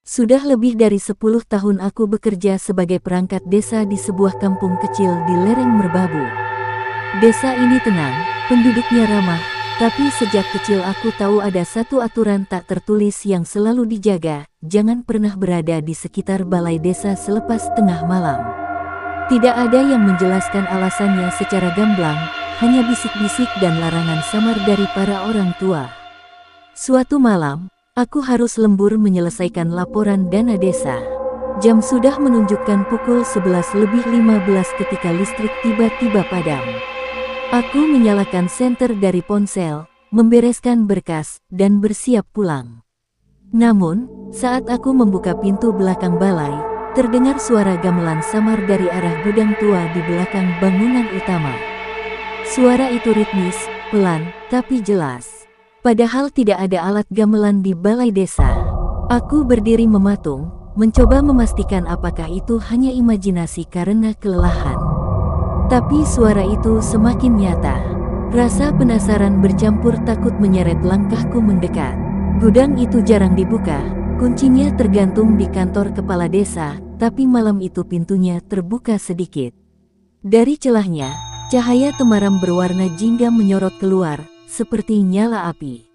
Sudah lebih dari 10 tahun aku bekerja sebagai perangkat desa di sebuah kampung kecil di lereng Merbabu. Desa ini tenang, penduduknya ramah, tapi sejak kecil aku tahu ada satu aturan tak tertulis yang selalu dijaga, jangan pernah berada di sekitar balai desa selepas tengah malam. Tidak ada yang menjelaskan alasannya secara gamblang, hanya bisik-bisik dan larangan samar dari para orang tua. Suatu malam, aku harus lembur menyelesaikan laporan dana desa. Jam sudah menunjukkan pukul 11:15 ketika listrik tiba-tiba padam. Aku menyalakan senter dari ponsel, membereskan berkas, dan bersiap pulang. Namun, saat aku membuka pintu belakang balai, terdengar suara gamelan samar dari arah gudang tua di belakang bangunan utama. Suara itu ritmis, pelan, tapi jelas. Padahal tidak ada alat gamelan di balai desa. Aku berdiri mematung, mencoba memastikan apakah itu hanya imajinasi karena kelelahan. Tapi suara itu semakin nyata. Rasa penasaran bercampur takut menyeret langkahku mendekat. Gudang itu jarang dibuka, kuncinya tergantung di kantor kepala desa, tapi malam itu pintunya terbuka sedikit. Dari celahnya, cahaya temaram berwarna jingga menyorot keluar, seperti nyala api.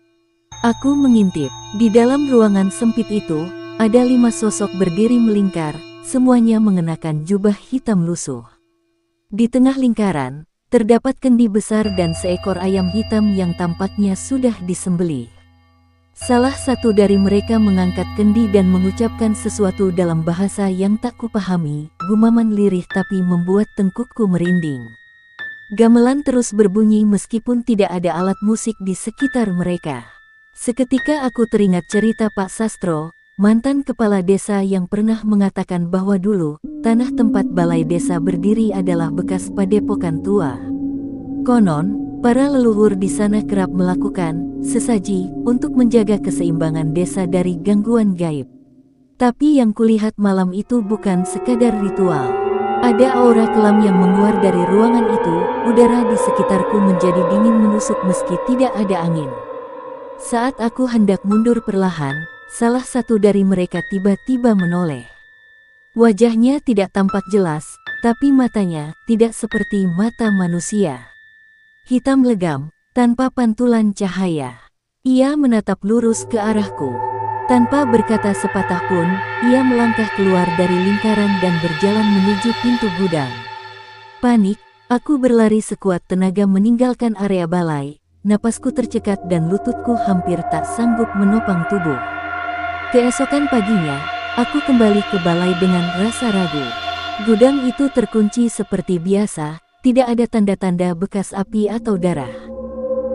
Aku mengintip. Di dalam ruangan sempit itu, ada 5 sosok berdiri melingkar, semuanya mengenakan jubah hitam lusuh. Di tengah lingkaran, terdapat kendi besar dan seekor ayam hitam yang tampaknya sudah disembelih. Salah satu dari mereka mengangkat kendi dan mengucapkan sesuatu dalam bahasa yang tak kupahami, gumaman lirih tapi membuat tengkukku merinding. Gamelan terus berbunyi meskipun tidak ada alat musik di sekitar mereka. Seketika aku teringat cerita Pak Sastro, mantan kepala desa yang pernah mengatakan bahwa dulu, tanah tempat balai desa berdiri adalah bekas padepokan tua. Konon, para leluhur di sana kerap melakukan sesaji untuk menjaga keseimbangan desa dari gangguan gaib. Tapi yang kulihat malam itu bukan sekadar ritual. Ada aura kelam yang menguar dari ruangan itu, udara di sekitarku menjadi dingin menusuk meski tidak ada angin. Saat aku hendak mundur perlahan, salah satu dari mereka tiba-tiba menoleh. Wajahnya tidak tampak jelas, tapi matanya tidak seperti mata manusia. Hitam legam, tanpa pantulan cahaya. Ia menatap lurus ke arahku. Tanpa berkata sepatah pun, ia melangkah keluar dari lingkaran dan berjalan menuju pintu gudang. Panik, aku berlari sekuat tenaga meninggalkan area balai, napasku tercekat dan lututku hampir tak sanggup menopang tubuh. Keesokan paginya, aku kembali ke balai dengan rasa ragu. Gudang itu terkunci seperti biasa, tidak ada tanda-tanda bekas api atau darah.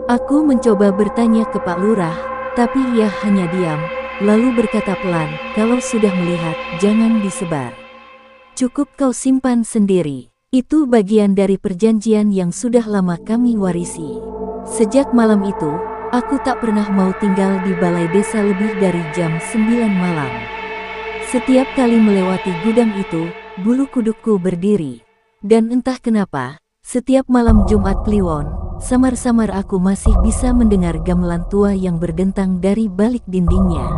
Aku mencoba bertanya ke Pak Lurah, tapi ia hanya diam, lalu berkata pelan, "Kalau sudah melihat, jangan disebar. Cukup kau simpan sendiri. Itu bagian dari perjanjian yang sudah lama kami warisi." Sejak malam itu, aku tak pernah mau tinggal di balai desa lebih dari jam 9 malam. Setiap kali melewati gudang itu, bulu kudukku berdiri. Dan entah kenapa, setiap malam Jumat Kliwon, samar-samar aku masih bisa mendengar gamelan tua yang berdentang dari balik dindingnya.